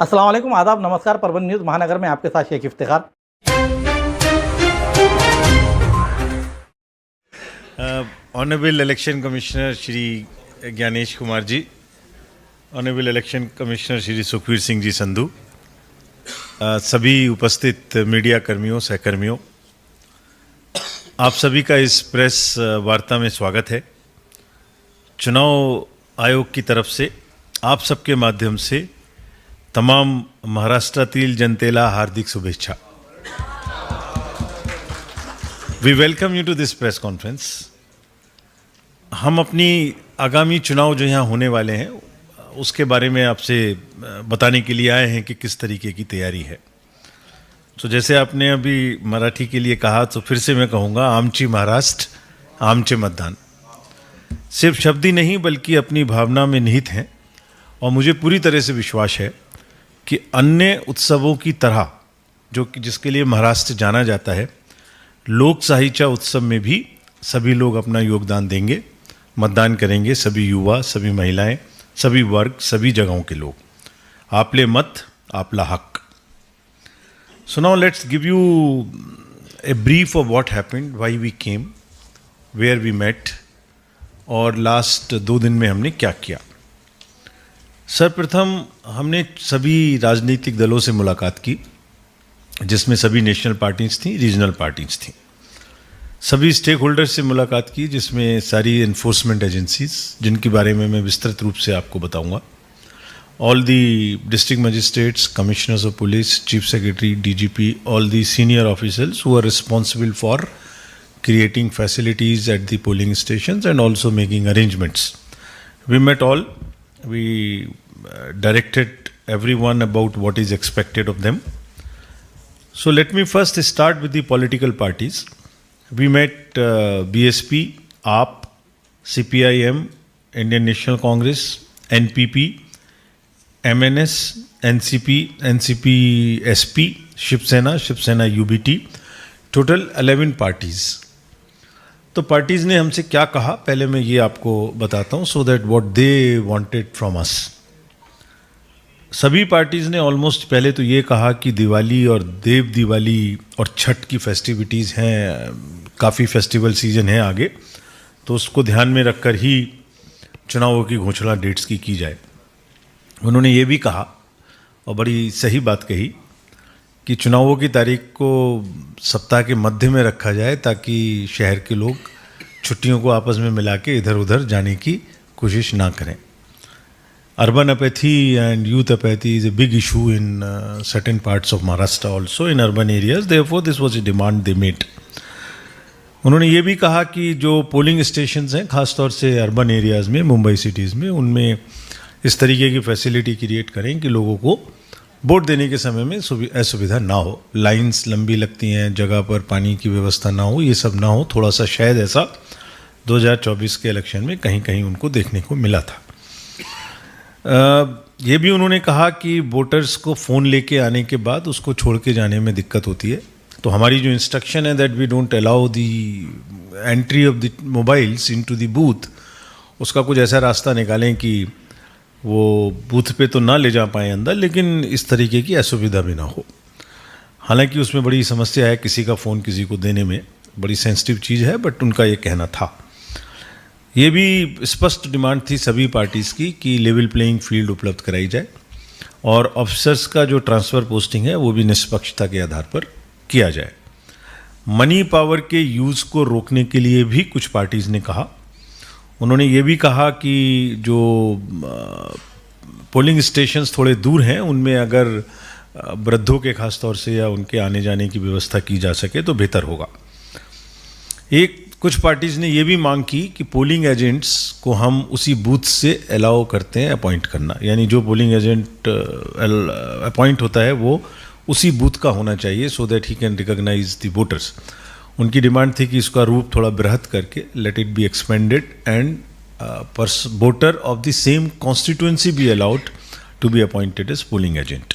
अस्सलाम वालेकुम, आदाब, नमस्कार। परवन न्यूज़ महानगर में आपके साथ Sheikh Iftikhar. Honourable election commissioner Shri Gyanesh Kumar ji, honourable election commissioner Shri Sukhbir Singh ji Sandhu, सभी उपस्थित मीडिया कर्मियों, सहकर्मियों, आप सभी का इस प्रेस वार्ता में स्वागत है। चुनाव आयोग की तरफ से आप सबके माध्यम से तमाम महाराष्ट्रातील जनतेला हार्दिक शुभेच्छा। We welcome you to this press conference. हम अपनी आगामी चुनाव जो यहाँ होने वाले हैं उसके बारे में आपसे बताने के लिए आए हैं कि किस तरीके की तैयारी है। तो जैसे आपने अभी मराठी के लिए कहा, तो फिर से मैं कहूँगा, आमची महाराष्ट्र, आमचे मतदान सिर्फ शब्द ही नहीं बल्कि अपनी भावना में निहित हैं। और मुझे पूरी तरह से विश्वास है कि अन्य उत्सवों की तरह जो कि जिसके लिए महाराष्ट्र जाना जाता है, लोकशाहीच्या उत्सव में भी सभी लोग अपना योगदान देंगे, मतदान करेंगे। सभी युवा, सभी महिलाएं, सभी वर्ग, सभी जगहों के लोग। आपले मत, आपला हक। So now let's give you a brief of what happened, why we came, where we met और लास्ट 2 दिन में हमने क्या किया। सर्वप्रथम हमने सभी राजनीतिक दलों से मुलाकात की, जिसमें सभी नेशनल पार्टीज थी, रीजनल पार्टीज थी। सभी स्टेक होल्डर्स से मुलाकात की, जिसमें सारी एनफोर्समेंट एजेंसीज, जिनके बारे में मैं विस्तृत रूप से आपको बताऊंगा। All the district magistrates, commissioners of police, chief secretary, DGP, all the senior officials who are responsible for creating facilities at the polling stations and also making arrangements. We met all. We directed everyone about what is expected of them. So let me first start with the political parties. We met BSP, AAP, CPIM, Indian National Congress, NPP, MNS, NCP, NCP SP, Shivsena, Shivsena UBT, total 11 parties. तो parties ने हमसे क्या कहा, पहले मैं ये आपको बताता हूँ, so that what they wanted from us. सभी पार्टीज ने ऑलमोस्ट पहले तो ये कहा कि दिवाली और देव दिवाली और छठ की फेस्टिविटीज़ हैं, काफ़ी फेस्टिवल सीजन है आगे, तो उसको ध्यान में रखकर ही चुनावों की घोषणा डेट्स की जाए। उन्होंने ये भी कहा, और बड़ी सही बात कही, कि चुनावों की तारीख को सप्ताह के मध्य में रखा जाए ताकि शहर के लोग छुट्टियों को आपस में मिला के इधर उधर जाने की कोशिश ना करें। Urban apathy and youth apathy is a big issue in certain parts of Maharashtra also in urban areas, therefore this was a demand they made. उन्होंने ये भी कहा कि जो पोलिंग स्टेशंस हैं, खासतौर से अर्बन एरियाज़ में, मुंबई सिटीज़ में, उनमें इस तरीके की फैसिलिटी क्रिएट करें कि लोगों को वोट देने के समय में असुविधा ना हो। लाइंस लंबी लगती हैं, जगह पर पानी की व्यवस्था ना हो, ये सब ना हो। थोड़ा सा शायद ऐसा 2024 के इलेक्शन में कहीं कहीं उनको देखने को मिला था। ये भी उन्होंने कहा कि वोटर्स को फ़ोन लेके आने के बाद उसको छोड़ के जाने में दिक्कत होती है। तो हमारी जो इंस्ट्रक्शन है that we don't allow the entry of the mobiles into the booth, उसका कुछ ऐसा रास्ता निकालें कि वो बूथ पे तो ना ले जा पाए अंदर, लेकिन इस तरीके की असुविधा भी ना हो। हालांकि उसमें बड़ी समस्या है किसी का फ़ोन किसी को देने में, बड़ी सेंसिटिव चीज़ है, बट उनका ये कहना था। ये भी स्पष्ट डिमांड थी सभी पार्टीज़ की कि लेवल प्लेइंग फील्ड उपलब्ध कराई जाए और ऑफिसर्स का जो ट्रांसफ़र पोस्टिंग है वो भी निष्पक्षता के आधार पर किया जाए। मनी पावर के यूज़ को रोकने के लिए भी कुछ पार्टीज़ ने कहा। उन्होंने ये भी कहा कि जो पोलिंग स्टेशंस थोड़े दूर हैं, उनमें अगर वृद्धों के खास तौर से या उनके आने जाने की व्यवस्था की जा सके तो बेहतर होगा। कुछ पार्टीज़ ने ये भी मांग की कि पोलिंग एजेंट्स को हम उसी बूथ से अलाउ करते हैं अपॉइंट करना, यानी जो पोलिंग एजेंट अपॉइंट होता है वो उसी बूथ का होना चाहिए, so that he can recognise the voters. उनकी डिमांड थी कि इसका रूप थोड़ा बृहत करके let it be expanded and voter of the same constituency be allowed to be appointed as polling agent.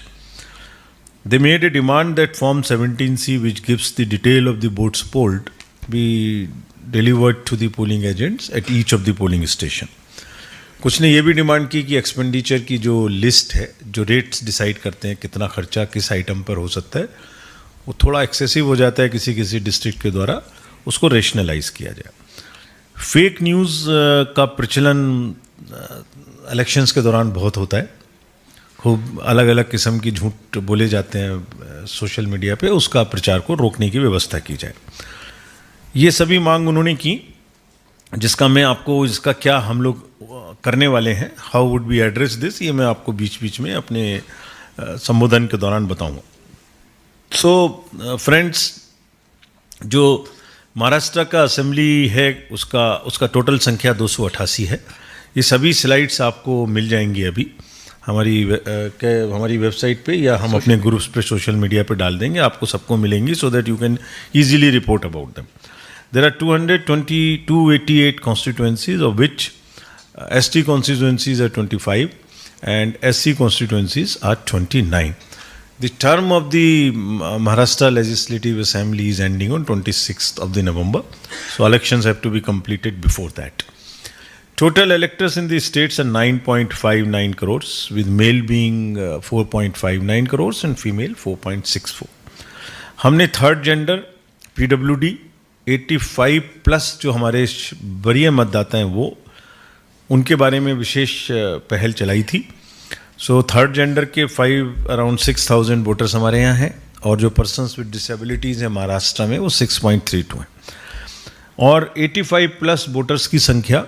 They made a demand that form 17C which gives the detail of the votes polled be delivered to the polling agents at each of the polling station. कुछ ने ये भी demand की कि expenditure की जो list है, जो रेट्स डिसाइड करते हैं कितना खर्चा किस आइटम पर हो सकता है, वो थोड़ा एक्सेसिव हो जाता है किसी किसी डिस्ट्रिक्ट के द्वारा, उसको रेशनलाइज किया जाए। फेक न्यूज़ का प्रचलन इलेक्शंस के दौरान बहुत होता है, खूब अलग अलग किस्म की झूठ बोले जाते हैं सोशल मीडिया पे, उसका प्रचार को रोकने की व्यवस्था की जाए। ये सभी मांग उन्होंने की, जिसका मैं आपको इसका क्या हम लोग करने वाले हैं, how would be address this, ये मैं आपको बीच बीच में अपने संबोधन के दौरान बताऊंगा। सो फ्रेंड्स, जो महाराष्ट्र का असेंबली है उसका टोटल संख्या 288 है। ये सभी स्लाइड्स आपको मिल जाएंगी अभी हमारी वेबसाइट पे, या हम अपने ग्रुप्स पे सोशल मीडिया पे डाल देंगे, आपको सबको मिलेंगी, so that you can easily report about them. There are 288 constituencies, of which ST constituencies are 25 and SC constituencies are 29. The term of the Maharashtra Legislative Assembly is ending on 26th of the November, so elections have to be completed before that. Total electors in the states are 9.59 crores, with male being 4.59 crores and female 4.64. हमने third gender PWD 85 plus जो हमारे वरीय मतदाता हैं वो उनके बारे में विशेष पहल चलाई थी। सो थर्ड जेंडर के अराउंड 6,000 वोटर्स हमारे यहाँ हैं, और जो पर्सन्स विद डिसेबिलिटीज़ हैं महाराष्ट्र में वो 6.32 हैं, और 85 प्लस वोटर्स की संख्या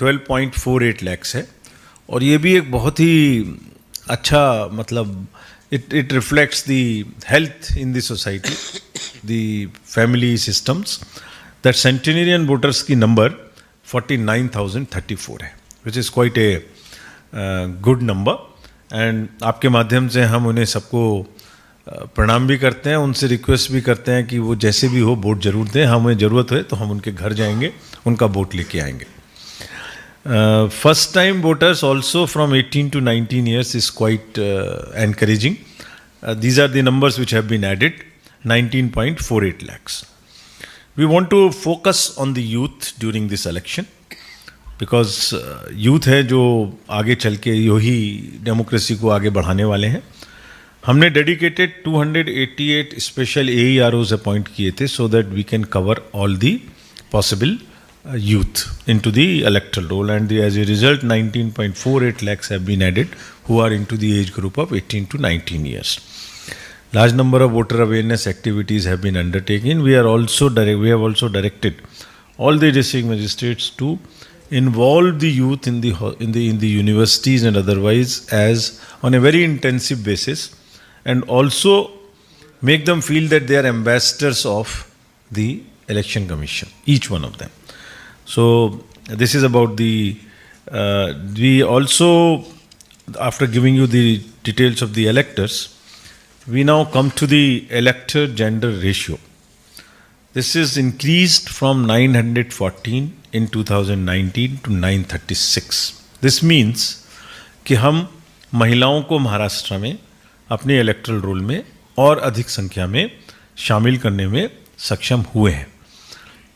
12.48 लैक्स है। और ये भी एक बहुत ही अच्छा मतलब it reflects the health in the society, the family systems, that centenarian voters की number 49,034 है, which is quite a good number, and आपके माध्यम से हम उन्हें सबको प्रणाम भी करते हैं, उनसे रिक्वेस्ट भी करते हैं कि वो जैसे भी हो वोट जरूर दें, हमें ज़रूरत है तो हम उनके घर जाएंगे, उनका वोट लेके आएंगे। First time voters also from 18 to 19 years is quite encouraging. These are the numbers which have been added, 19.48 lakhs. We want to focus on the youth during this election because youth है जो आगे चल के यही democracy को आगे बढ़ाने वाले हैं। हमने डेडिकेटेड 288 स्पेशल AEROs अपॉइंट किए थे so that we can cover all the possible youth into the electoral roll, and as a result 19.48 lakhs have been added who are into the age group of 18 to 19 years. Large number of voter awareness activities have been undertaken. We have also directed all the district magistrates to involve the youth in the universities and otherwise as on a very intensive basis, and also make them feel that they are ambassadors of the election commission, each one of them. So this is about the we also, after giving you the details of the electors, we now come to the elector gender ratio. This is increased from 914 in 2019 to 936. This means कि हम महिलाओं को महाराष्ट्र में अपने electoral role में और अधिक संख्या में शामिल करने में सक्षम हुए हैं।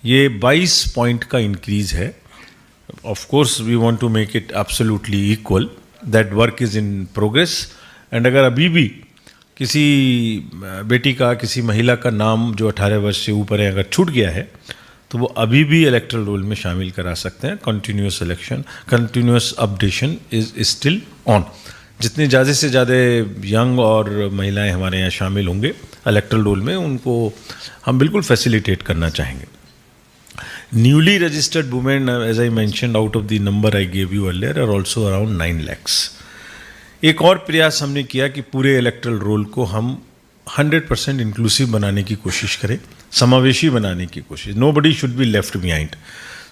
ये 22 पॉइंट का इंक्रीज है। Of course we want to make it absolutely equal, that work is in progress, and अगर अभी भी किसी बेटी का, किसी महिला का नाम जो 18 वर्ष से ऊपर है अगर छूट गया है तो वो अभी भी इलेक्टरल रोल में शामिल करा सकते हैं। Continuous updation is still on. जितने ज़्यादा से ज़्यादा यंग और महिलाएं हमारे यहाँ शामिल होंगे इलेक्टरल रोल में, उनको हम बिल्कुल फैसिलिटेट करना चाहेंगे। Newly registered women, as I mentioned, out of the number I gave you earlier, are also around 9 lakhs. एक और प्रयास हमने किया कि पूरे इलेक्टरल रोल को हम 100% इंक्लूसिव बनाने की कोशिश करें, समावेशी बनाने की कोशिश। Nobody should be left behind.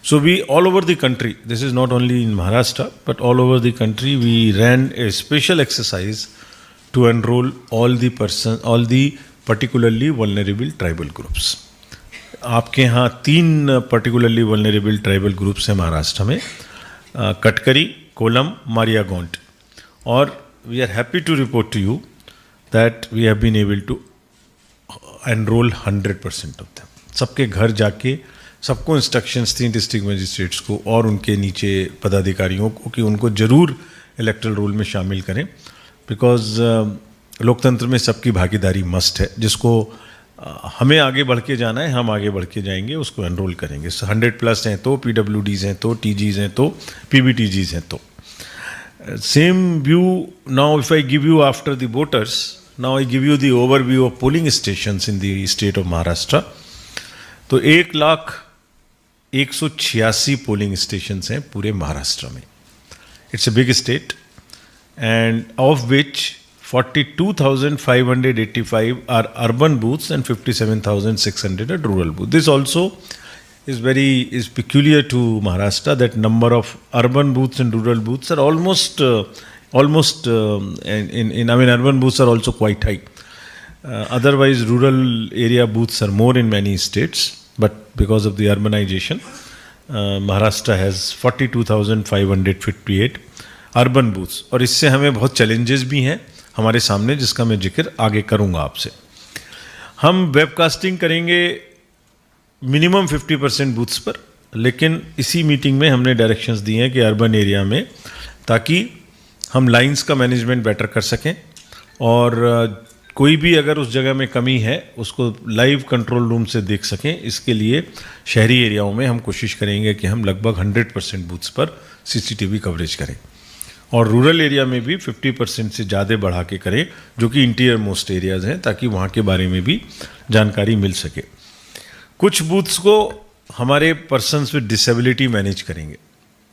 So we all over the country, this is not only in Maharashtra, but all over the country, we ran a special exercise to enroll all the particularly vulnerable tribal groups. आपके यहाँ 3 particularly vulnerable tribal groups हैं महाराष्ट्र में, कटकरी, कोलम, मारिया गौंड, और we are happy to report to you that we have been able to enrol 100% of them. सबके घर जाके सबको instructions थी डिस्ट्रिक्ट मजिस्ट्रेट्स को और उनके नीचे पदाधिकारियों को कि उनको ज़रूर इलेक्टरल रोल में शामिल करें, बिकॉज लोकतंत्र में सबकी भागीदारी मस्ट है। जिसको हमें आगे बढ़ के जाना है, हम आगे बढ़ के जाएंगे, उसको एनरोल करेंगे। 100+ हैं तो, PWDs हैं तो, TGs हैं तो, PBTGs हैं तो। Same view now if I give you after the voters, now I give you the overview of polling stations in the state of Maharashtra. तो 1,01,86 पोलिंग स्टेशंस हैं पूरे महाराष्ट्र में। It's a big state, and of which 42,585 are urban booths and 57,600 are rural booths. This also is peculiar to Maharashtra, that number of urban booths and rural booths are almost urban booths are also quite high. Otherwise, rural area booths are more in many states, but because of the urbanization, Maharashtra has 42,558 urban booths. और इससे हमें बहुत challenges भी हैं हमारे सामने, जिसका मैं जिक्र आगे करूंगा आपसे। हम वेबकास्टिंग करेंगे मिनिमम 50% बूथ्स पर, लेकिन इसी मीटिंग में हमने डायरेक्शंस दिए हैं कि अर्बन एरिया में, ताकि हम लाइंस का मैनेजमेंट बेटर कर सकें और कोई भी अगर उस जगह में कमी है उसको लाइव कंट्रोल रूम से देख सकें। इसके लिए शहरी एरियाओं में हम कोशिश करेंगे कि हम लगभग 100% बूथ्स पर CCTV कवरेज करें, और रूरल एरिया में भी 50% से ज़्यादा बढ़ा के करें, जो कि इंटीरियर मोस्ट एरियाज़ हैं, ताकि वहाँ के बारे में भी जानकारी मिल सके। कुछ बूथ्स को हमारे पर्सन्स विद डिसेबिलिटी मैनेज करेंगे।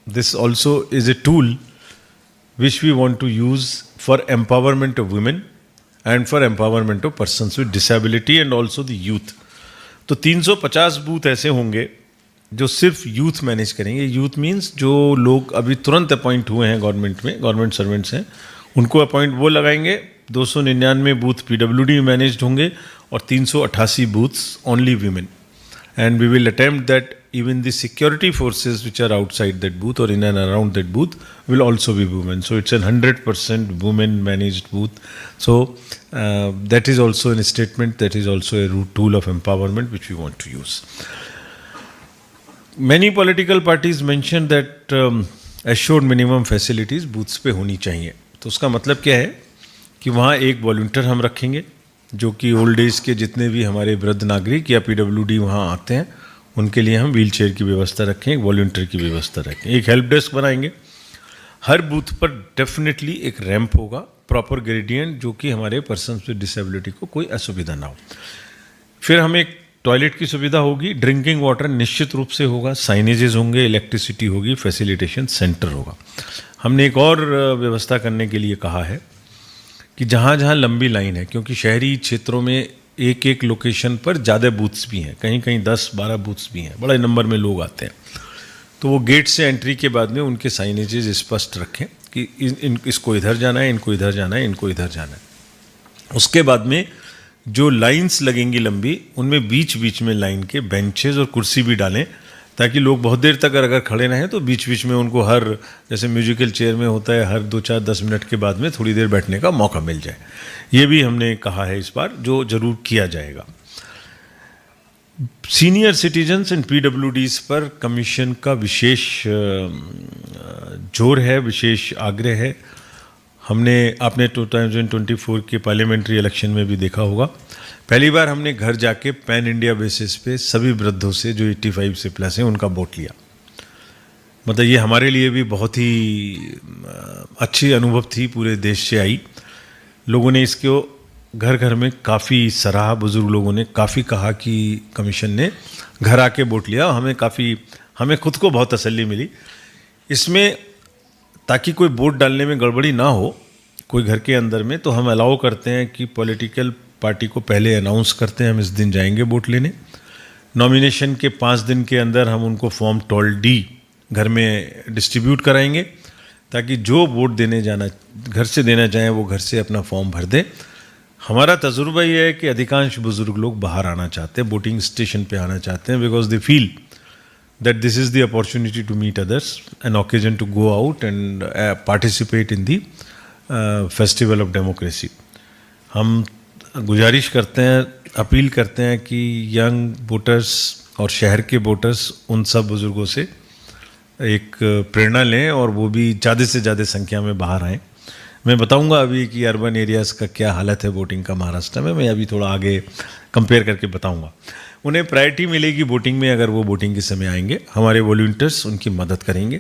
This also is a tool which we want to use for empowerment of women and for empowerment of persons with disability and also the youth. तो 350 बूथ ऐसे होंगे जो सिर्फ youth manage करेंगे। Youth means जो लोग अभी तुरंत अपॉइंट हुए हैं गवर्नमेंट में, गवर्नमेंट सर्वेंट्स हैं, उनको अपॉइंट वो लगाएंगे। 299 बूथ PWD मैनेज्ड होंगे और 388 booths only women. And we will attempt that even the security forces which are outside that booth or in and around that booth will also be women. So it's a 100% women managed booth. So that is also a statement, that is also a tool of empowerment which we want to use. Many political parties mentioned that assured minimum facilities booths पे होनी चाहिए। तो उसका मतलब क्या है कि वहाँ एक वॉलंटियर हम रखेंगे, जो कि ओल्ड एज के जितने भी हमारे वृद्ध नागरिक या PWD वहाँ आते हैं, उनके लिए हम व्हील चेयर की व्यवस्था रखें, एक वॉलंटियर की व्यवस्था रखें, एक हेल्प डेस्क बनाएंगे। हर बूथ पर डेफिनेटली एक रैंप होगा, प्रॉपर ग्रेडियंट, जो कि हमारे पर्सन विद डिसेबिलिटी को कोई असुविधा ना हो। फिर हमें एक टॉयलेट की सुविधा होगी, ड्रिंकिंग वाटर निश्चित रूप से होगा, साइनेजेस होंगे, इलेक्ट्रिसिटी होगी, फैसिलिटेशन सेंटर होगा। हमने एक और व्यवस्था करने के लिए कहा है कि जहाँ जहाँ लंबी लाइन है, क्योंकि शहरी क्षेत्रों में एक एक लोकेशन पर ज़्यादा बूथ्स भी हैं, कहीं कहीं 10-12 बूथ्स भी हैं, बड़े नंबर में लोग आते हैं, तो वो गेट से एंट्री के बाद में उनके साइनेजेस स्पष्ट रखें कि इसको इधर जाना है, इनको इधर जाना है, इनको इधर जाना है। उसके बाद में जो लाइंस लगेंगी लंबी, उनमें बीच बीच में लाइन के बेंचेस और कुर्सी भी डालें, ताकि लोग बहुत देर तक अगर खड़े रहें तो बीच बीच में उनको हर, जैसे म्यूजिकल चेयर में होता है, हर 2-4-10 मिनट के बाद में थोड़ी देर बैठने का मौका मिल जाए। ये भी हमने कहा है इस बार, जो जरूर किया जाएगा। सीनियर सिटीजन्स एंड PWDs पर कमीशन का विशेष जोर है, विशेष आग्रह है। आपने 2024 के पार्लियामेंट्री इलेक्शन में भी देखा होगा, पहली बार हमने घर जाके पैन इंडिया बेसिस पे सभी वृद्धों से जो 85 से प्लस हैं उनका वोट लिया। मतलब ये हमारे लिए भी बहुत ही अच्छी अनुभव थी, पूरे देश से आई। लोगों ने इसको घर घर में काफ़ी सराहा, बुजुर्ग लोगों ने काफ़ी कहा कि कमीशन ने घर आके वोट लिया। हमें खुद को बहुत तसल्ली मिली इसमें, ताकि कोई वोट डालने में गड़बड़ी ना हो कोई घर के अंदर में। तो हम अलाउ करते हैं कि पॉलिटिकल पार्टी को पहले अनाउंस करते हैं हम इस दिन जाएंगे वोट लेने। नॉमिनेशन के 5 दिन के अंदर हम उनको फॉर्म 12D घर में डिस्ट्रीब्यूट कराएंगे, ताकि जो वोट देने जाना, घर से देना चाहें वो घर से अपना फॉर्म भर दें। हमारा तजुर्बा ये है कि अधिकांश बुजुर्ग लोग बाहर आना चाहते हैं, वोटिंग स्टेशन पे आना चाहते हैं, because they feel that this is the opportunity to meet others, an occasion to go out and participate in the festival of democracy. हम गुजारिश करते हैं, अपील करते हैं कि यंग वोटर्स और शहर के वोटर्स उन सब बुज़ुर्गों से एक प्रेरणा लें और वो भी ज़्यादा से ज़्यादा संख्या में बाहर आएँ। मैं बताऊंगा अभी कि अर्बन एरियाज़ का क्या हालत है वोटिंग का महाराष्ट्र में, मैं अभी थोड़ा आगे कंपेयर करके बताऊंगा। उन्हें प्रायोरिटी मिलेगी वोटिंग में अगर वो वोटिंग के समय आएंगे, हमारे वॉलंटियर्स उनकी मदद करेंगे।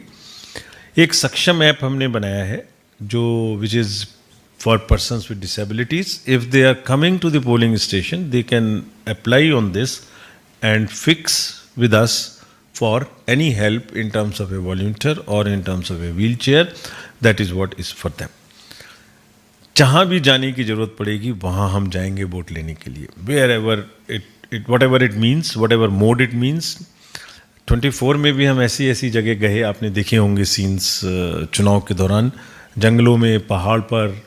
एक सक्षम ऐप हमने बनाया है जो which is for persons with disabilities. If they are coming to the polling station they can apply on this and fix with us for any help in terms of a volunteer or in terms of a wheelchair. That is what is for them. जहाँ भी जाने की ज़रूरत पड़ेगी वहाँ हम जाएंगे vote लेने के लिए, wherever whatever it means, whatever mode it means. 24 में भी हम ऐसी ऐसी जगह गए, आपने देखे होंगे सीन्स चुनाव के दौरान, जंगलों में, पहाड़ पर,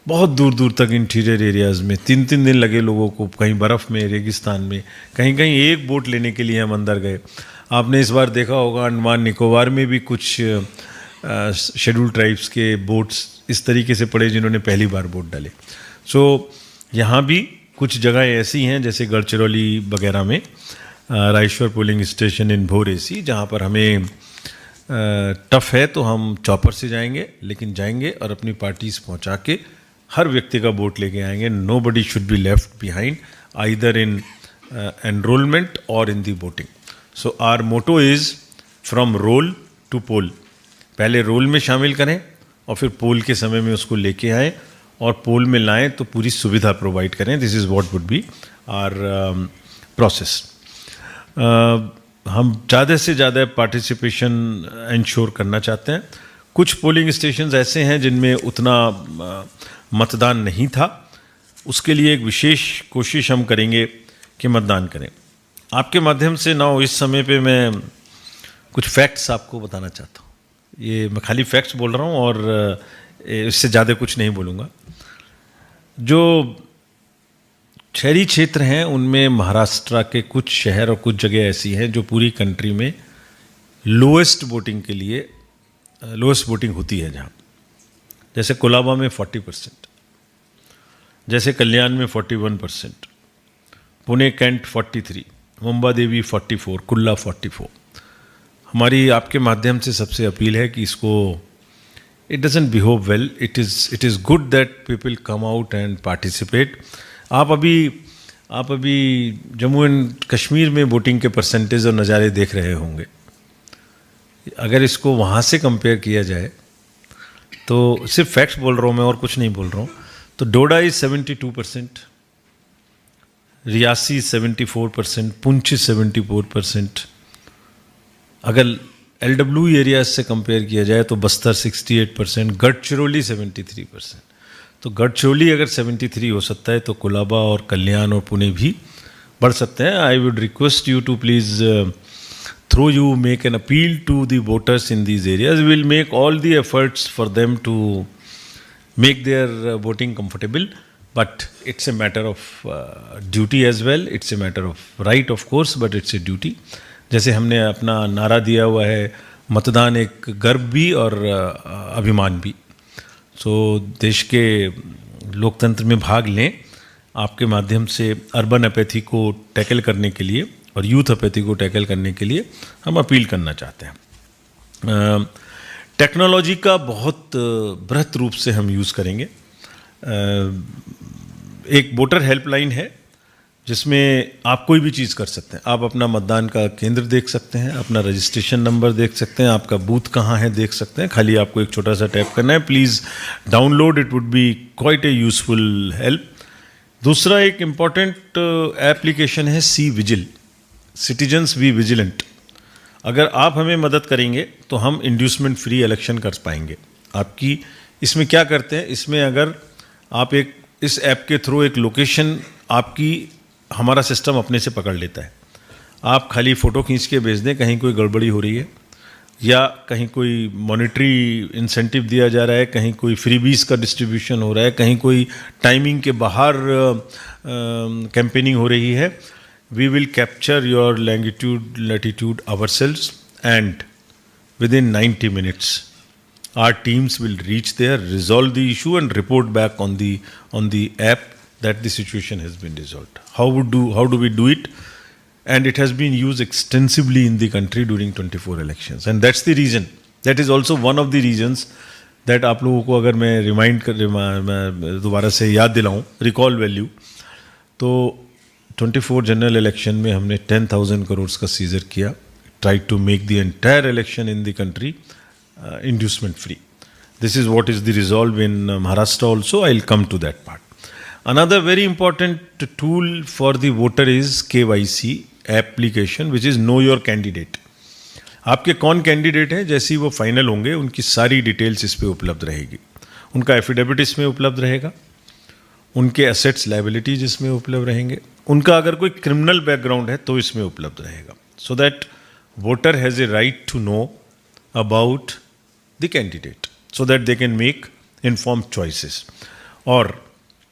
बहुत दूर दूर तक इंटीरियर एरियाज़ में 3-3 दिन लगे लोगों को, कहीं बर्फ़ में, रेगिस्तान में, कहीं कहीं एक वोट लेने के लिए हम अंदर गए। आपने इस बार देखा होगा अंडमान निकोबार में भी कुछ शेड्यूल ट्राइब्स के वोट्स इस तरीके से पड़े जिन्होंने पहली बार वोट डाले। सो यहाँ भी कुछ जगह ऐसी हैं जैसे गढ़चिरौली वगैरह में, रायेश्वर पोलिंग स्टेशन इन भोरेसी, जहाँ पर हमें टफ है तो हम चॉपर से जाएंगे, लेकिन जाएंगे और अपनी पार्टीज पहुँचा के हर व्यक्ति का वोट लेके आएंगे। Nobody should be left behind either in enrolment और in the voting. So our motto is from roll to poll. पहले रोल में शामिल करें और फिर पोल के समय में उसको लेके आएँ और पोल में लाएं तो पूरी सुविधा प्रोवाइड करें। This is what would be our process. हम ज़्यादा से ज़्यादा पार्टिसिपेशन इंश्योर करना चाहते हैं। कुछ पोलिंग स्टेशंस ऐसे हैं जिनमें उतना मतदान नहीं था, उसके लिए एक विशेष कोशिश हम करेंगे कि मतदान करें। आपके माध्यम से ना इस समय पे मैं कुछ फैक्ट्स आपको बताना चाहता हूँ। ये मैं खाली फैक्ट्स बोल रहा हूँ और इससे ज़्यादा कुछ नहीं बोलूँगा। जो शहरी क्षेत्र हैं उनमें महाराष्ट्र के कुछ शहर और कुछ जगह ऐसी हैं जो पूरी कंट्री में लोएस्ट वोटिंग के लिए लोएस्ट वोटिंग होती है, जहाँ जैसे कोलाबा में 40%, जैसे कल्याण में 41%, पुणे कैंट 43, मुंबा देवी 44, कुल्ला 44। हमारी आपके माध्यम से सबसे अपील है कि इसको it doesn't behave well, it is good that people come out and participate. आप अभी जम्मू एंड कश्मीर में वोटिंग के परसेंटेज और नज़ारे देख रहे होंगे। अगर इसको वहाँ से कंपेयर किया जाए तो सिर्फ फैक्ट्स बोल रहा हूँ मैं और कुछ नहीं बोल रहा हूँ, तो डोडा इज़ 72%, रियासी 74%, पुंछ 74%। अगर LW एरियाज से कंपेयर किया जाए तो बस्तर 68%, गढ़चिरौली 73%। तो गढ़चिरौली अगर 73 हो सकता है तो कोलाबा और कल्याण और पुणे भी बढ़ सकते हैं। I would request you to please through you make an appeal to the voters in these areas. We will make all the efforts for them to make their voting comfortable, but it's a matter of duty as well. It's a matter of right, of course, but it's a duty. जैसे हमने अपना नारा दिया हुआ है, मतदान एक गर्व भी और अभिमान भी। सो देश के लोकतंत्र में भाग लें। आपके माध्यम से अर्बन अपैथी को टैकल करने के लिए और यूथ अपैथी को टैकल करने के लिए हम अपील करना चाहते हैं। टेक्नोलॉजी का बहुत बृहत रूप से हम यूज़ करेंगे। एक वोटर हेल्पलाइन है जिसमें आप कोई भी चीज़ कर सकते हैं। आप अपना मतदान का केंद्र देख सकते हैं, अपना रजिस्ट्रेशन नंबर देख सकते हैं, आपका बूथ कहाँ है देख सकते हैं। खाली आपको एक छोटा सा टैप करना है। Please download, it would be quite a useful help. दूसरा एक इम्पॉर्टेंट एप्लीकेशन है C vigil, citizens be vigilant. अगर आप हमें मदद करेंगे तो हम इंड्यूसमेंट फ्री इलेक्शन कर पाएंगे। आपकी इसमें क्या करते हैं, इसमें अगर आप इस ऐप के थ्रू एक लोकेशन आपकी हमारा सिस्टम अपने से पकड़ लेता है। आप खाली फ़ोटो खींच के भेज दें कहीं कोई गड़बड़ी हो रही है या कहीं कोई मॉनिटरी इंसेंटिव दिया जा रहा है, कहीं कोई फ्रीबीज का डिस्ट्रीब्यूशन हो रहा है, कहीं कोई टाइमिंग के बाहर कैंपेनिंग हो रही है। We will capture your latitude ourselves, and within 90 minutes our teams will reach there, resolve the issue and report back on the app that the situation has been resolved. How do we do it? and it has been used extensively in the country during 24 elections, and that's the reason, that is also one of the reasons that आप लोगों को अगर मैं मैं दोबारा से याद दिलाऊं recall value, तो 24 जनरल इलेक्शन में हमने 10,000 करोड़ का सीजर किया, try to make the entire election in the country inducement free. This is what is the resolve in Maharashtra also. I'll come to that part. Another very important tool for the voter is KYC application, which is Know Your Candidate. आपके कौन candidate हैं, जैसे ही वो final होंगे उनकी सारी details इस पे उपलब्ध रहेगी, उनका एफिडेविट इसमें उपलब्ध रहेगा, उनके एसेट्स लायबिलिटीज इसमें उपलब्ध रहेंगे, उनका अगर कोई क्रिमिनल बैकग्राउंड है तो इसमें उपलब्ध रहेगा, so that voter has a right to know about the candidate, so that they can make informed choices. और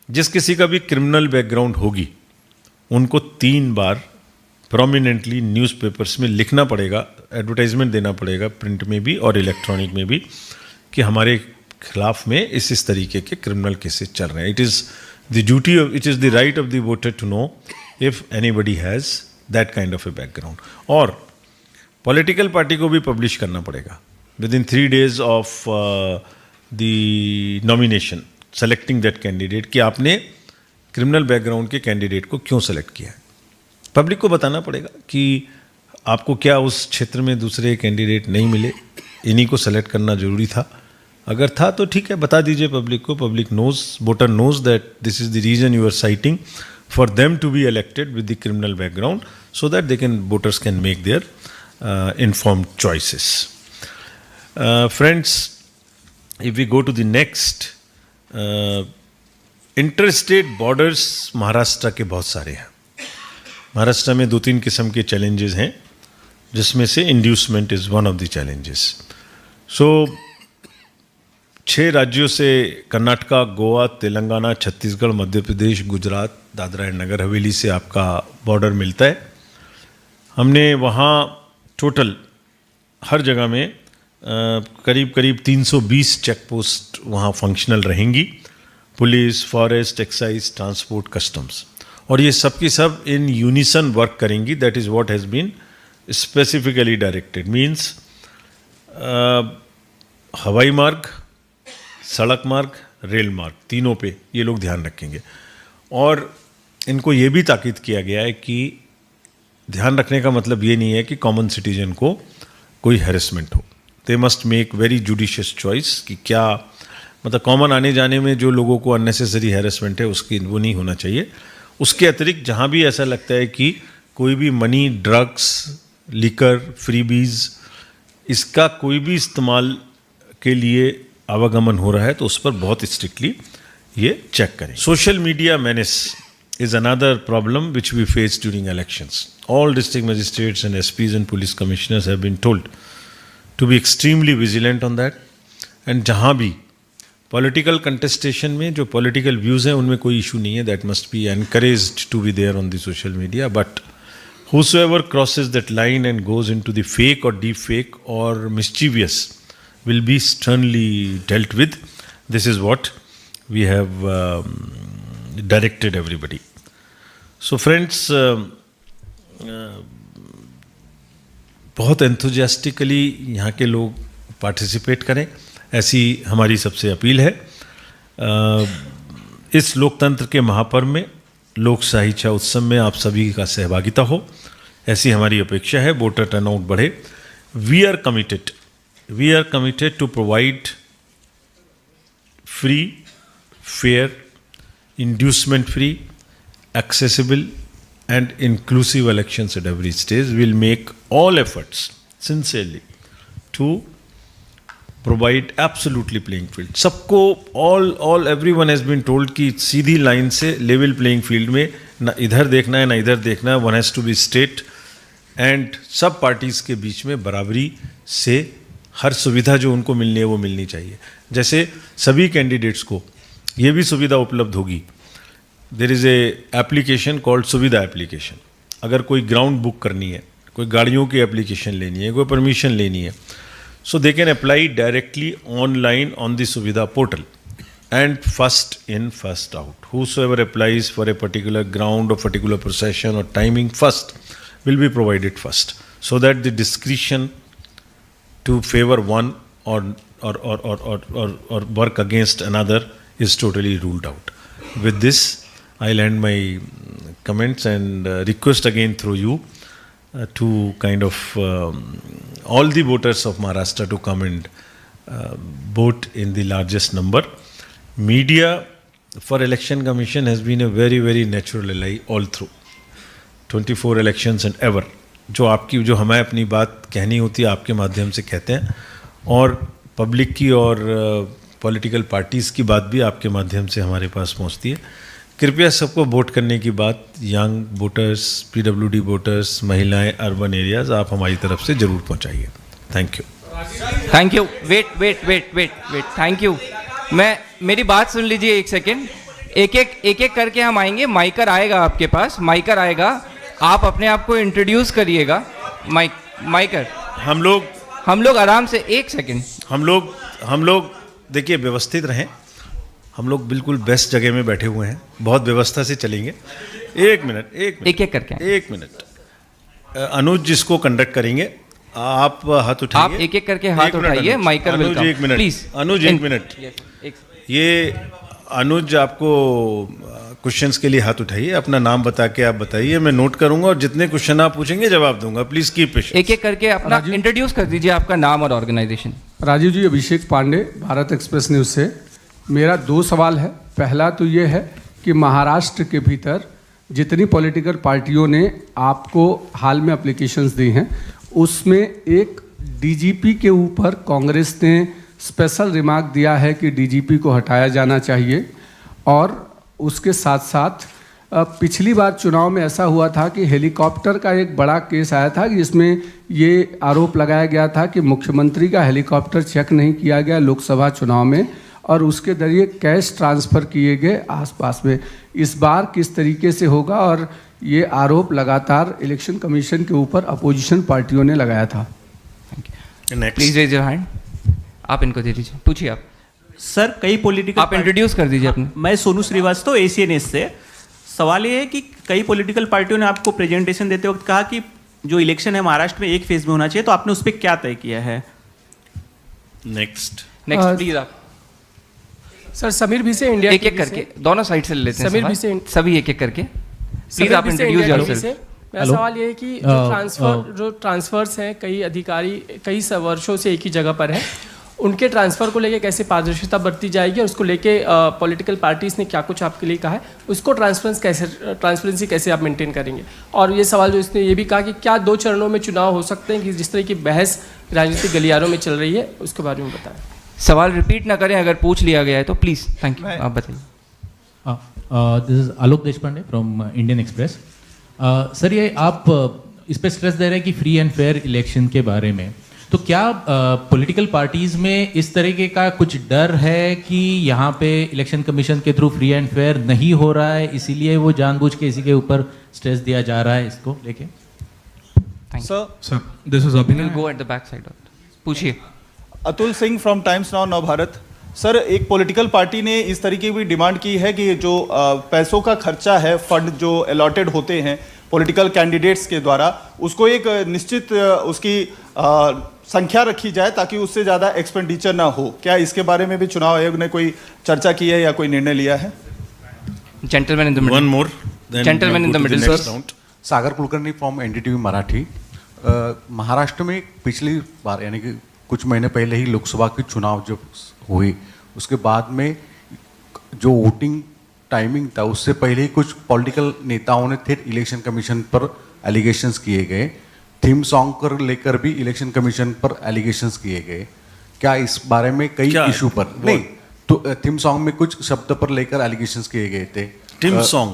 जिस किसी का भी क्रिमिनल बैकग्राउंड होगी उनको 3 बार प्रोमिनेंटली न्यूज़पेपर्स में लिखना पड़ेगा, एडवर्टाइजमेंट देना पड़ेगा, प्रिंट में भी और इलेक्ट्रॉनिक में भी, कि हमारे खिलाफ में इस तरीके के क्रिमिनल केसेस चल रहे हैं. It is the duty of, it is the right of the voter to know if anybody has that kind of a background. और पॉलिटिकल पार्टी को भी पब्लिश करना पड़ेगा within 3 days of the nomination selecting that candidate, कि आपने criminal background के candidate को क्यों सेलेक्ट किया है. पब्लिक को बताना पड़ेगा कि आपको क्या उस क्षेत्र में दूसरे कैंडिडेट नहीं मिले, इन्हीं को सेलेक्ट करना जरूरी था, अगर था तो ठीक है बता दीजिए पब्लिक को. Public knows, voter knows that this is the reason you are citing for them to be elected with the criminal background, so that they can, voters can make their informed choices. Friends, if we go to the next, interstate borders Maharashtra के बहुत सारे हैं. महाराष्ट्र में 2-3 किस्म के challenges हैं, जिसमें से inducement is one of the challenges. So 6 राज्यों से, कर्नाटका, गोवा, तेलंगाना, छत्तीसगढ़, मध्य प्रदेश, गुजरात, दादरा एंड नगर हवेली से आपका बॉर्डर मिलता है. हमने वहाँ टोटल हर जगह में करीब 320 चेक पोस्ट वहाँ फंक्शनल रहेंगी, police, forest, excise, transport, customs, और ये सब की सब इन यूनिसन वर्क करेंगी. That is what has been specifically directed. Means हवाई मार्ग, सड़क मार्ग, रेल मार्ग, तीनों पे ये लोग ध्यान रखेंगे. और इनको ये भी ताकीद किया गया है कि ध्यान रखने का मतलब ये नहीं है कि कॉमन सिटीजन को कोई हैरेसमेंट हो. They must make very judicious choice कि क्या, मतलब कॉमन आने जाने में जो लोगों को अननेसेसरी हैरेसमेंट है उसकी वो नहीं होना चाहिए. उसके अतिरिक्त जहाँ भी ऐसा लगता है कि कोई भी मनी, ड्रग्स, लिकर, फ्रीबीज, इसका कोई भी इस्तेमाल के लिए आवागमन हो रहा है तो उस पर बहुत स्ट्रिक्टली ये चेक करें. Social media menace is another problem which we face during elections. All district magistrates and SPs and police commissioners have been told to be extremely vigilant on that. And जहाँ भी political contestation में जो political views हैं उनमें कोई issue नहीं है, that must be encouraged to be there on the social media. But whosoever crosses that line and goes into the fake or deep fake or mischievous will be sternly dealt with. This is what we have directed everybody. So friends, बहुत enthusiastically यहाँ के लोग participate करें, ऐसी हमारी सबसे appeal है. इस लोकतंत्र के महापर्व में, लोक साहित्य उत्सव में आप सभी का सहभागिता हो, ऐसी हमारी अपेक्षा है. वोटर टर्नआउट बढ़े. We are committed to provide free, fair, inducement free, accessible and inclusive elections at every stage. We'll make all efforts sincerely to provide absolutely playing field. सबको all everyone has been told कि सीधी line से level playing field में ना इधर देखना है ना इधर देखना है. One has to be straight and सब पार्टीज़ के बीच में बराबरी से हर सुविधा जो उनको मिलनी है वो मिलनी चाहिए. जैसे सभी कैंडिडेट्स को ये भी सुविधा उपलब्ध होगी. There is a application called सुविधा एप्लीकेशन. अगर कोई ग्राउंड बुक करनी है, कोई गाड़ियों की एप्लीकेशन लेनी है, कोई परमिशन लेनी है, so they can apply directly online on the Suvidha portal and first in first out. Whosoever applies for a particular ground or particular procession or timing first will be provided first, so that the discretion to favor one or work against another is totally ruled out. With this, I'll end my comments and request again through you to kind of all the voters of Maharashtra to come and vote in the largest number. Media for Election Commission has been a very, very natural ally all through 24 elections and ever. जो हमें अपनी बात कहनी होती है आपके माध्यम से कहते हैं, और पब्लिक की और पॉलिटिकल पार्टीज़ की बात भी आपके माध्यम से हमारे पास पहुंचती है. कृपया सबको वोट करने की बात, यंग वोटर्स, पीडब्ल्यूडी वोटर्स, महिलाएं, अर्बन एरियाज, आप हमारी तरफ से ज़रूर पहुंचाइए. Thank you. Wait thank you. मेरी बात सुन लीजिए एक सेकेंड. एक करके हम आएंगे. माइकर आएगा आपके पास, माइकर आएगा. आप अपने आप को इंट्रोड्यूस करिएगा. माइकर हम लोग आराम से. एक सेकेंड. हम लोग देखिए व्यवस्थित रहें. हम लोग बिल्कुल बेस्ट जगह में बैठे हुए हैं, बहुत व्यवस्था से चलेंगे. एक मिनट एक करके. एक मिनट. अनुज जिसको कंडक्ट करेंगे, आप हाथ उठाइए. आप एक करके हाथ उठाइए. माइकर अनुज एक मिनट प्लीज. अनुज एक मिनट. ये अनुज आपको क्वेश्चंस के लिए हाथ उठाइए. अपना नाम बता के आप बताइए, मैं नोट करूंगा और जितने क्वेश्चन आप पूछेंगे जवाब दूंगा. Please keep patience. एक करके अपना इंट्रोड्यूस कर दीजिए, आपका नाम और ऑर्गेनाइजेशन. राजीव जी, अभिषेक पांडे, भारत एक्सप्रेस न्यूज़ से. मेरा 2 सवाल है. पहला तो ये है कि महाराष्ट्र के भीतर जितनी पॉलिटिकल पार्टियों ने आपको हाल में एप्लीकेशंस दी हैं, उसमें एक डीजीपी के ऊपर कांग्रेस ने स्पेशल रिमार्क दिया है कि डीजीपी को हटाया जाना चाहिए. और उसके साथ साथ पिछली बार चुनाव में ऐसा हुआ था कि हेलीकॉप्टर का एक बड़ा केस आया था, जिसमें ये आरोप लगाया गया था कि मुख्यमंत्री का हेलीकॉप्टर चेक नहीं किया गया लोकसभा चुनाव में, और उसके जरिए कैश ट्रांसफ़र किए गए आसपास में. इस बार किस तरीके से होगा? और ये आरोप लगातार इलेक्शन कमीशन के ऊपर अपोजिशन पार्टियों ने लगाया था. Please raise your hand. आप इनको दे दीजिए. पूछिए आप. सर, कई पॉलिटिकल, आप इंट्रोड्यूस कर दीजिए अपने. मैं सोनू श्रीवास्तव, एसीएनएस से. सवाल ये है कि कई पॉलिटिकल पार्टियों ने आपको प्रेजेंटेशन देते वक्त कहा कि जो इलेक्शन है महाराष्ट्र में एक फेज में होना चाहिए, तो आपने उस पर क्या तय किया है? नेक्स्ट प्लीज आप. सर, समीर भी से इंडिया एक करके दोनों साइड से ले लेते हैं. समीर भी से सभी एक करके. प्लीज आप इंट्रोड्यूस योरसेल्फ. मेरा सवाल ये है कि जो ट्रांसफर्स हैं, कई अधिकारी कई वर्षों से एक ही जगह पर हैं, उनके ट्रांसफ़र को लेके कैसे पारदर्शिता बरती जाएगी, और उसको लेके पॉलिटिकल पार्टीज़ ने क्या कुछ आपके लिए कहा है, उसको ट्रांसपेरेंसी कैसे आप मेंटेन करेंगे? और ये सवाल जो इसने ये भी कहा कि क्या 2 चरणों में चुनाव हो सकते हैं, कि जिस तरह की बहस राजनीतिक गलियारों में चल रही है, उसके बारे में बताएं. सवाल रिपीट ना करें, अगर पूछ लिया गया है तो प्लीज़. Thank you. आप बताइए. This is Alok Deshpande from Indian express. Sir, ये आप इस पर स्ट्रेस दे रहे हैं कि फ्री एंड फेयर इलेक्शन के बारे में, तो क्या पॉलिटिकल पार्टीज में इस तरीके का कुछ डर है कि यहाँ पे इलेक्शन कमीशन के थ्रू फ्री एंड फेयर नहीं हो रहा है, इसीलिए वो जानबूझ के इसी के ऊपर स्ट्रेस दिया जा रहा है इसको लेके? Sir, this is Abhinav. Go at the back side. पूछिए. Atul Singh from Times Now Navbharat. Sir, एक पॉलिटिकल पार्टी ने इस तरीके की डिमांड की है कि जो पैसों का खर्चा है, फंड जो अलॉटेड होते हैं पॉलिटिकल कैंडिडेट्स के द्वारा, उसको एक निश्चित उसकी संख्या रखी जाए ताकि उससे ज़्यादा एक्सपेंडिचर ना हो. क्या इसके बारे में भी चुनाव आयोग ने कोई चर्चा की है या कोई निर्णय लिया है? Gentleman in the middle. One more. Gentleman in the middle. Sagar Kulkarni from NDTV Marathi. Maharashtra में पिछली बार यानी कि कुछ महीने पहले ही लोकसभा की चुनाव जब हुई, उसके बाद में जो वोटिंग टाइमिंग था, उससे पहले ही कुछ पॉलिटिकल नेताओं ने फिर इलेक्शन कमीशन पर एलिगेशंस किए गए. थीम सॉन्ग को लेकर भी इलेक्शन कमीशन पर एलिगेशंस किए गए. क्या इस बारे में कई इशू पर नहीं, तो थीम सॉन्ग में कुछ शब्द पर लेकर एलिगेशंस किए गए थे. थीम सॉन्ग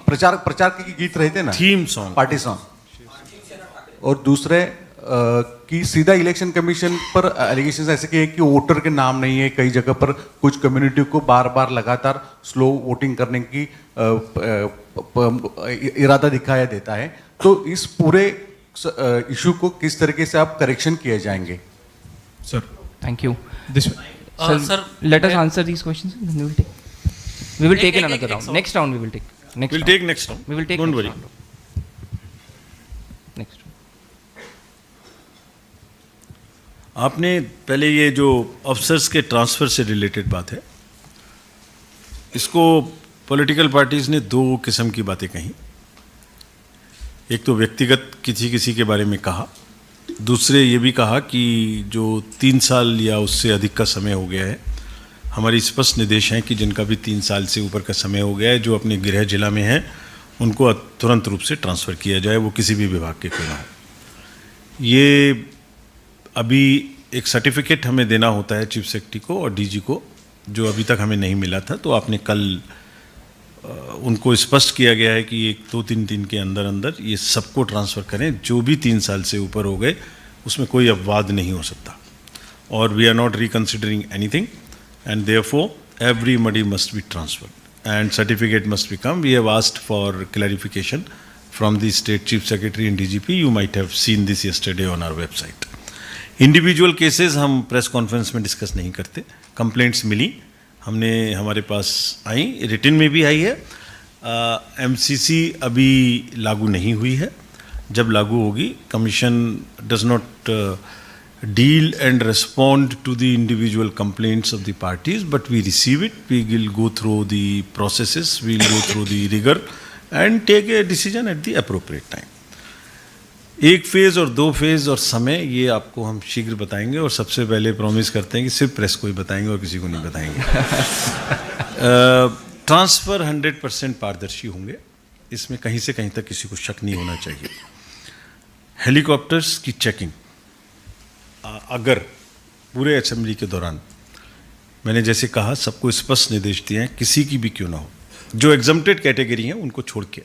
प्रचार के गीत रहे थे ना, थीम सॉन्ग, पार्टी सॉन्ग. और दूसरे कि सीधा इलेक्शन कमीशन पर एलिगेशंस ऐसे किए कि वोटर के नाम नहीं है. कई जगह पर कुछ कम्युनिटी को बार बार लगातार स्लो वोटिंग करने की इरादा दिखाया देता है. तो इस पूरे इशू को किस तरीके से आप करेक्शन किए जाएंगे? Sir, thank you. Sir, let us answer these questions and then we will take in another round. Next round we will take. We'll take next round. We will take Don't next worry. round. आपने पहले ये जो officers के transfer से related बात है, इसको political parties ने दो किस्म की बातें कही। एक तो व्यक्तिगत किसी के बारे में कहा, दूसरे ये भी कहा कि जो 3 साल या उससे अधिक का समय हो गया है, हमारी स्पष्ट निर्देश हैं कि जिनका भी 3 साल से ऊपर का समय हो गया है, जो अपने गृह जिला में हैं, उनको तुरंत रूप से ट्रांसफ़र किया जाए, वो किसी भी विभाग के क्यों ना हो। ये अभी एक सर्टिफिकेट हमें देना होता है चीफ सेक्रेटरी को और डीजी को, जो अभी तक हमें नहीं मिला था, तो आपने कल उनको स्पष्ट किया गया है कि 1-2-3 दिन के अंदर अंदर ये सबको ट्रांसफ़र करें, जो भी 3 साल से ऊपर हो गए उसमें कोई अपवाद नहीं हो सकता। और we are not reconsidering anything and therefore everybody must be transferred and certificate must be come. We have asked for clarification from the state chief secretary and DGP. You might have seen this yesterday on our website. Individual cases हम press conference में discuss नहीं करते। Complaints मिली, हमने हमारे पास आई, written में भी आई है। MCC अभी लागू नहीं हुई है, जब लागू होगी commission does not deal and respond to the individual complaints of the parties, but we receive it, we will go through the processes, we will go through the rigour and take a decision at the appropriate time. 1 phase और 2 phase और समय ये आपको हम शीघ्र बताएंगे, और सबसे पहले प्रॉमिस करते हैं कि सिर्फ प्रेस को ही बताएंगे और किसी को नहीं बताएंगे। ट्रांसफ़र 100% पारदर्शी होंगे, इसमें कहीं से कहीं तक किसी को शक नहीं होना चाहिए। हेलीकॉप्टर्स की चेकिंग अगर पूरे असेंबली के दौरान, मैंने जैसे कहा, सबको स्पष्ट निर्देश दिए हैं, किसी की भी क्यों ना हो, जो एग्जम्प्टेड कैटेगरी हैं उनको छोड़ के,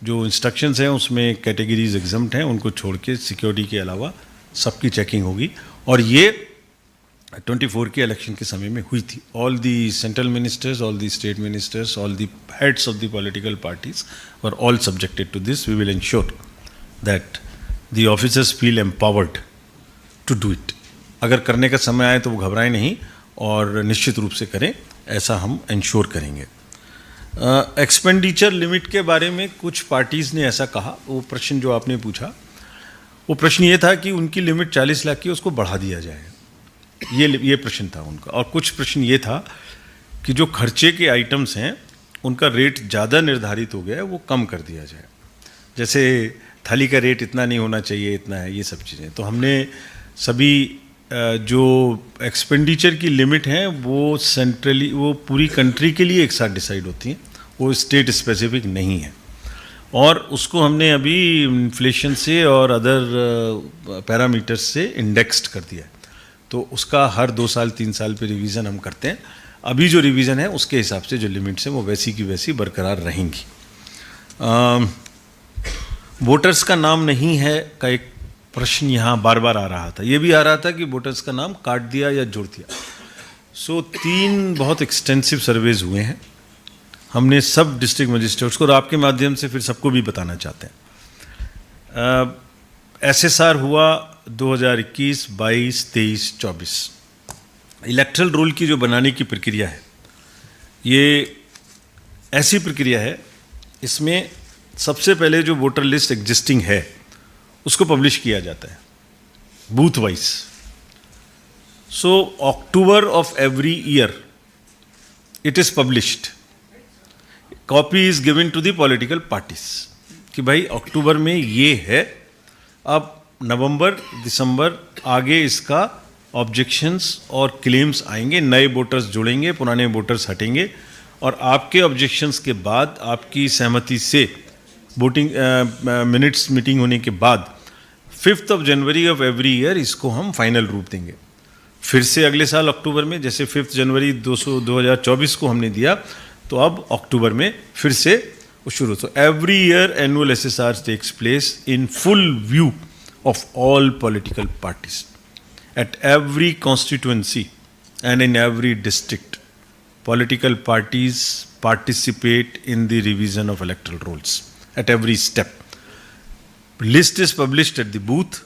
जो इंस्ट्रक्शंस हैं उसमें कैटेगरीज एग्जम्प्ट हैं, उनको छोड़ के सिक्योरिटी के अलावा सबकी चेकिंग होगी। और ये 24 के इलेक्शन के समय में हुई थी। All the central ministers, all the state ministers, all the heads of the political parties were all subjected to this. We will ensure that the officers feel empowered to do it. अगर करने का समय आए तो वो घबराएं नहीं और निश्चित रूप से करें, ऐसा हम इंश्योर करेंगे। एक्सपेंडिचर लिमिट के बारे में कुछ पार्टीज़ ने ऐसा कहा, वो प्रश्न जो आपने पूछा, वो प्रश्न ये था कि उनकी लिमिट 40 लाख की, उसको बढ़ा दिया जाए, ये प्रश्न था उनका। और कुछ प्रश्न ये था कि जो खर्चे के आइटम्स हैं उनका रेट ज़्यादा निर्धारित हो गया है, वो कम कर दिया जाए। जैसे थाली का रेट इतना नहीं होना चाहिए, इतना है, ये सब चीज़ें। तो हमने सभी जो एक्सपेंडिचर की लिमिट हैं वो सेंट्रली, वो पूरी कंट्री के लिए एक साथ डिसाइड होती हैं, वो स्टेट स्पेसिफिक नहीं है। और उसको हमने अभी इन्फ्लेशन से और अदर पैरामीटर्स से इंडेक्स्ड कर दिया है, तो उसका हर 2 साल 3 साल पे रिवीजन हम करते हैं। अभी जो रिवीजन है उसके हिसाब से जो लिमिट्स हैं वो वैसी की वैसी बरकरार रहेंगी। वोटर्स का नाम नहीं है का एक प्रश्न यहाँ बार बार आ रहा था। ये भी आ रहा था कि वोटर्स का नाम काट दिया या जोड़ दिया। सो 3 बहुत एक्सटेंसिव सर्वेज हुए हैं, हमने सब डिस्ट्रिक्ट मजिस्ट्रेट्स को, और आपके माध्यम से फिर सबको भी बताना चाहते हैं। एसएसआर हुआ 2021, 22, 23, 24। इलेक्ट्रल रोल की जो बनाने की प्रक्रिया है, ये ऐसी प्रक्रिया है, इसमें सबसे पहले जो वोटर लिस्ट एग्जिस्टिंग है उसको पब्लिश किया जाता है booth wise. So October of every year it is published, copy is given to the political parties कि भाई अक्टूबर में ये है, अब नवंबर दिसंबर आगे इसका ऑब्जेक्शंस और क्लेम्स आएंगे, नए वोटर्स जुड़ेंगे, पुराने वोटर्स हटेंगे, और आपके ऑब्जेक्शंस के बाद, आपकी सहमति से वोटिंग मिनट्स मीटिंग होने के बाद 5 जनवरी ऑफ एवरी ईयर इसको हम फाइनल रूप देंगे। फिर से अगले साल अक्टूबर में, जैसे 5 जनवरी 2024 को हमने दिया, तो अब अक्टूबर में फिर से वो शुरू। तो every year annual SSR takes place in full view of all political parties at every constituency and in every district. Political parties participate in the revision of electoral rolls at every step. List is published at the booth,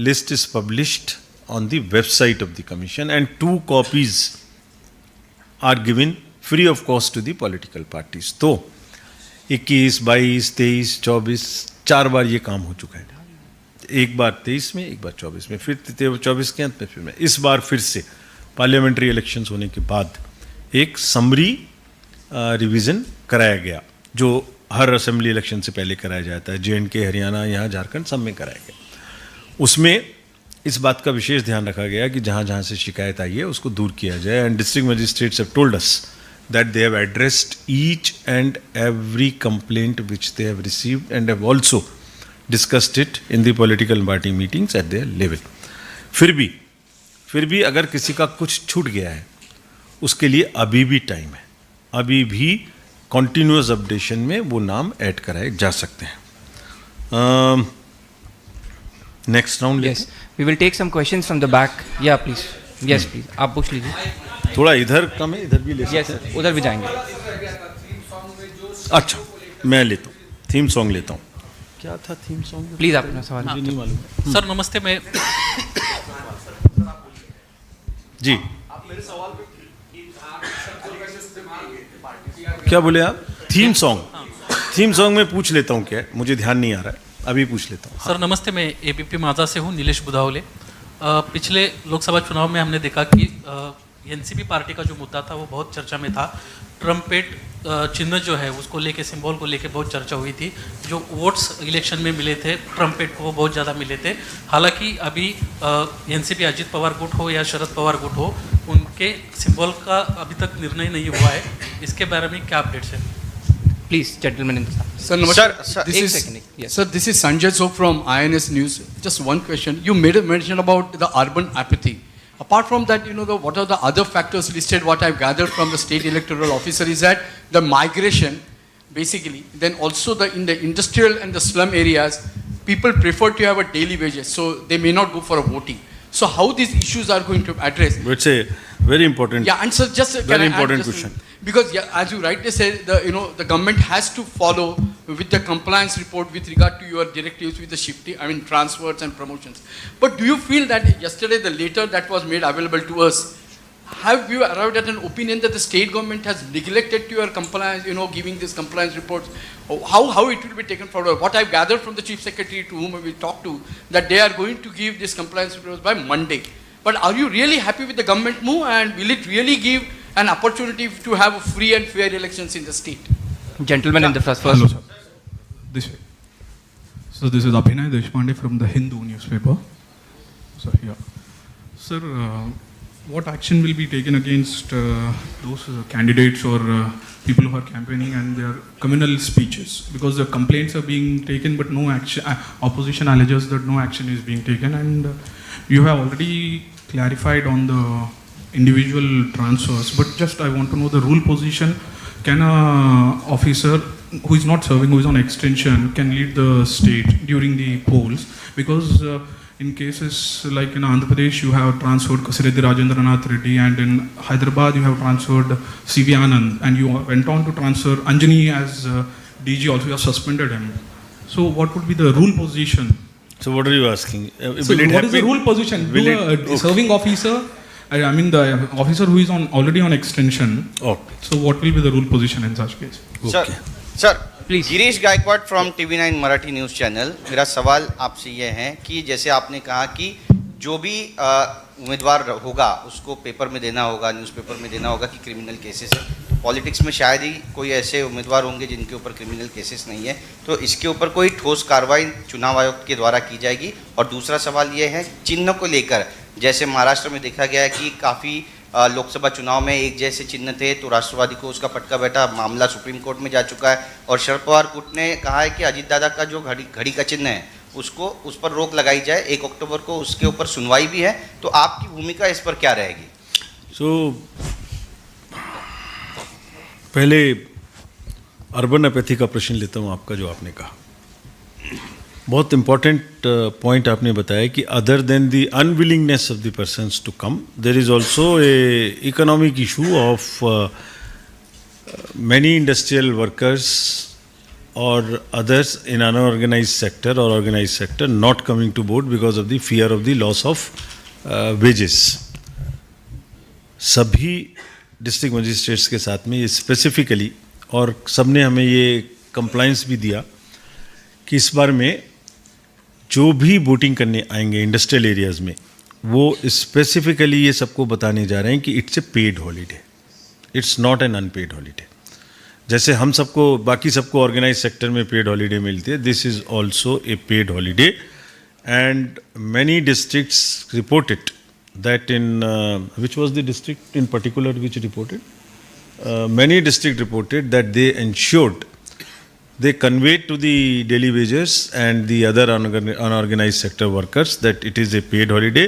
list is published on the website of the commission, and 2 copies are given free of cost to the political parties. तो 21, 22, 23, 24 4 बार ये काम हो चुका है। एक बार 23 में, एक बार 24 में, फिर 24 के अंत में, फिर में इस बार फिर से पार्लियामेंट्री इलेक्शंस होने के बाद एक समरी रिवीजन कराया गया, जो हर असेंबली इलेक्शन से पहले कराया जाता है। J&K, हरियाणा, यहाँ झारखंड सब में कराया गया। उसमें इस बात का विशेष ध्यान रखा गया कि जहाँ जहाँ से शिकायत आई है उसको दूर किया जाए। And district magistrates have told us that they have addressed each and every complaint which they have received and have also discussed it in the political party meetings at their level. फिर भी अगर किसी का कुछ छूट गया है उसके लिए अभी भी टाइम है, अभी भी continuous updation में वो नाम ऐड कराए जा सकते हैं। Next round. Yes, we will take some questions from the back. Yeah, please. Yes, please. आप पूछ लीजिए। थोड़ा इधर कम है, इधर भी ले सकते Yes, sir. उधर भी जाएंगे। अच्छा, मैं लेता हूँ थीम सॉन्ग लेता हूँ। क्या था थीम सॉन्ग? प्लीज आप अपना सवाल। मुझे नहीं मालूम। सर नमस्ते। मैं जी, क्या बोले आप? थीम सॉन्ग में पूछ लेता हूँ, क्या मुझे ध्यान नहीं आ रहा है, अभी पूछ लेता हूँ। सर नमस्ते, मैं एबीपी माझा से हूँ, नीलेश बुधावले। पिछले लोकसभा चुनाव में हमने देखा कि एनसीपी पार्टी का जो मुद्दा था वो बहुत चर्चा में था। ट्रम्पेट चिन्ह जो है उसको लेके, सिंबल को लेके बहुत चर्चा हुई थी। जो वोट्स इलेक्शन में मिले थे ट्रम्पेट को, वो बहुत ज़्यादा मिले थे। हालांकि अभी एनसीपी अजित पवार गुट हो या शरद पवार गुट हो, उनके सिंबल का अभी तक निर्णय नहीं हुआ है। इसके बारे में क्या अपडेट्स है? Please gentleman in the Sir, namaskar. Sir, this is Sanjay Sop from INS News. Just one question. You made a mention about the urban apathy. Apart from that, what are the other factors listed? What I've gathered from the state electoral officer is that the migration, basically, then also in the industrial and the slum areas, people prefer to have a daily wages, so they may not go for a voting. So how these issues are going to address? It's a very important. Yeah, and sir, just very important question. Because as you rightly said, the government has to follow with the compliance report with regard to your directives with the shifting, transfers and promotions. But do you feel that yesterday the letter that was made available to us, have you arrived at an opinion that the state government has neglected to your compliance, giving these compliance reports? How it will be taken forward? What I've gathered from the chief secretary to whom we talked to, that they are going to give these compliance reports by Monday. But are you really happy with the government move, and will it really give an opportunity to have free and fair elections in the state? Gentleman in the first. Hello, sir. This way. So this is Abhinay Deshpande from the Hindu newspaper. So here. Sir, what action will be taken against those candidates or people who are campaigning and their communal speeches? Because the complaints are being taken, but no action. Opposition alleges that no action is being taken, and you have already clarified on the individual transfers. But just I want to know the rule position. Can a officer who is not serving, who is on extension, can lead the state during the polls? Because in cases like in Andhra Pradesh, you have transferred Kasireddy Rajendranath Reddy, and in Hyderabad, you have transferred C.V. Anand, and you went on to transfer Anjani as DG, also you have suspended him. So what would be the rule position? So what are you asking? So what is the rule position? Do a serving officer, the officer who is already on extension. Okay. So what will be the rule position in such case? Okay. Sir please. Girish Gaikwad from TV9 Marathi news channel. मेरा सवाल आपसे ये है कि जैसे आपने कहा कि जो भी उम्मीदवार होगा उसको पेपर में देना होगा, न्यूज़पेपर में देना होगा कि क्रिमिनल केसेस है। पॉलिटिक्स में शायद ही कोई ऐसे उम्मीदवार होंगे जिनके ऊपर क्रिमिनल केसेस नहीं है, तो इसके ऊपर कोई ठोस कार्रवाई चुनाव आयोग के द्वारा की जाएगी? और दूसरा सवाल ये है चिन्ह को लेकर, जैसे महाराष्ट्र में देखा गया है कि काफ़ी लोकसभा चुनाव में एक जैसे चिन्ह थे, तो राष्ट्रवादी को उसका फटका बैठा, मामला सुप्रीम कोर्ट में जा चुका है। और शरद पवार गुट ने कहा है कि अजीत दादा का जो घड़ी का चिन्ह है उसको, उस पर रोक लगाई जाए। 1 अक्टूबर को उसके ऊपर सुनवाई भी है, तो आपकी भूमिका इस पर क्या रहेगी? पहले अर्बन एपैथी का प्रश्न लेता हूँ आपका, जो आपने कहा बहुत इंपॉर्टेंट पॉइंट आपने बताया कि other than the unwillingness of the persons to come, there is also a economic issue of many industrial workers और others in unorganized sector or organized sector not coming to board because of the fear of the loss of wages. सभी district magistrates के साथ में ये specifically, और सबने हमें ये कंप्लाइंस भी दिया कि इस बार में जो भी वोटिंग करने आएंगे इंडस्ट्रियल एरियाज में, वो स्पेसिफिकली ये सबको बताने जा रहे हैं कि it's a paid holiday, it's not an unpaid holiday. जैसे हम सबको, बाकी सबको ऑर्गेनाइज सेक्टर में पेड हॉलीडे मिलती है, this is also a paid holiday. And many districts reported that in which was the district in particular which reported, many district reported that they ensured, they conveyed to the daily wagers and the other unorganized sector workers that it is a paid holiday,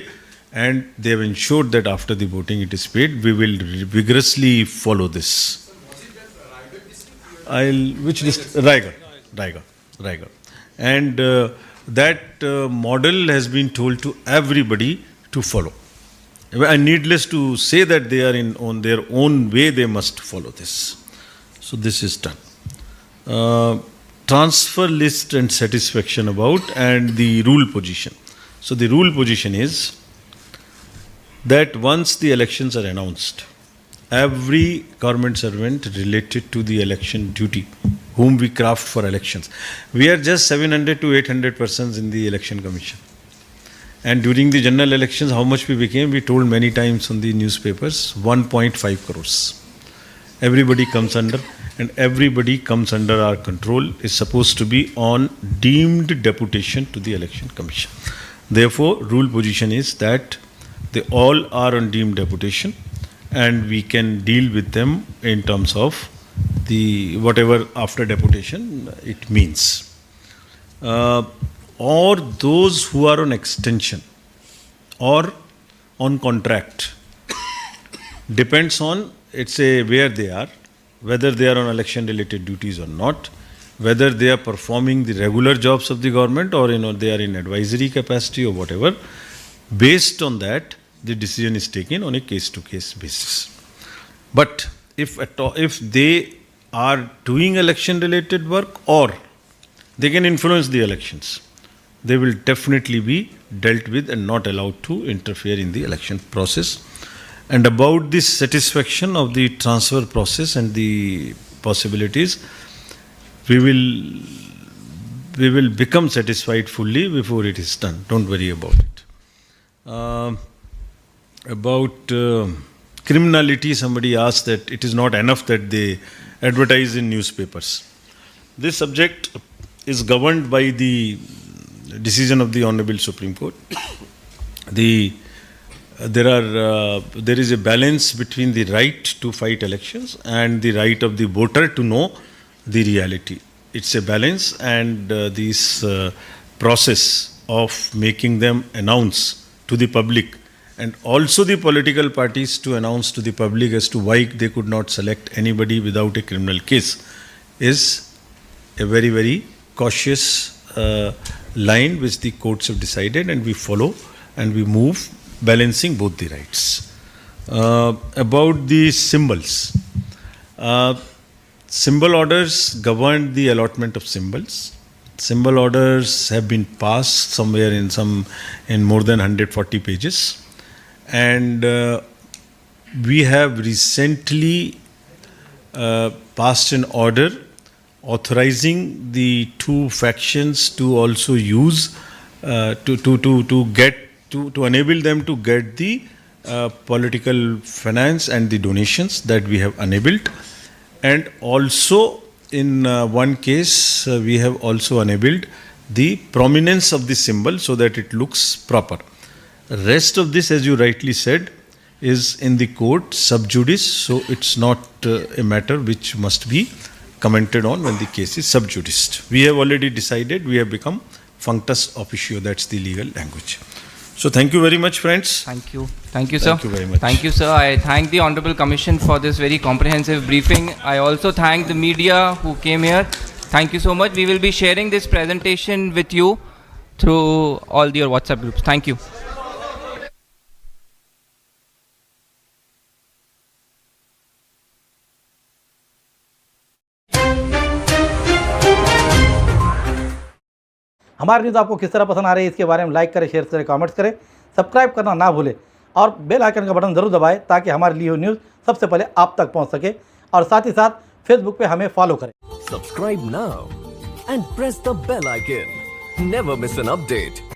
and they have ensured that after the voting it is paid. We will vigorously follow this. Which district? Raigarh. And that model has been told to everybody to follow. And needless to say that they are on their own way, they must follow this. So this is done. Transfer list and satisfaction about, and the rule position. So the rule position is that once the elections are announced, every government servant related to the election duty, whom we craft for elections, we are just 700 to 800 persons in the election commission. And during the general elections, how much we became, we told many times on the newspapers, 1.5 crores. Everybody comes under, and everybody comes under our control, is supposed to be on deemed deputation to the election commission. Therefore, rule position is that they all are on deemed deputation, and we can deal with them in terms of the whatever after deputation it means. Or those who are on extension or on contract, depends on, it's a where they are, whether they are on election related duties or not, whether they are performing the regular jobs of the government or they are in advisory capacity or whatever. Based on that, the decision is taken on a case to case basis. But if they are doing election related work or they can influence the elections, they will definitely be dealt with and not allowed to interfere in the election process. And about this satisfaction of the transfer process and the possibilities, we will become satisfied fully before it is done. Don't worry about it. About criminality, somebody asked that it is not enough that they advertise in newspapers. This subject is governed by the decision of the Honorable Supreme Court. There is a balance between the right to fight elections and the right of the voter to know the reality. It's a balance, and this process of making them announce to the public, and also the political parties to announce to the public as to why they could not select anybody without a criminal case, is a very, very cautious line which the courts have decided, and we follow and we move, balancing both the rights. About the symbols, symbol orders govern the allotment of symbols. Symbol orders have been passed somewhere in more than 140 pages, and we have recently passed an order authorizing the two factions to also use to enable them to get the political finance and the donations that we have enabled. And also in one case we have also enabled the prominence of the symbol so that it looks proper. Rest of this, as you rightly said, is in the court sub judice, so it's not a matter which must be commented on when the case is sub judice. We have already decided, we have become functus officio, that's the legal language. So thank you very much, friends. Thank you. Thank you, sir. Thank you very much. Thank you, sir. I thank the Honorable Commission for this very comprehensive briefing. I also thank the media who came here. Thank you so much. We will be sharing this presentation with you through all your WhatsApp groups. Thank you. हमारी news आपको किस तरह पसंद आ रही है इसके बारे में लाइक करें, शेयर करें, कमेंट्स करें, सब्सक्राइब करना ना भूलें और बेल आइकन का बटन ज़रूर दबाएं ताकि हमारी ली हुई न्यूज़ सबसे पहले आप तक पहुंच सके। और साथ ही साथ फेसबुक पे हमें फॉलो करें। Subscribe now and press the bell icon. Never miss an update.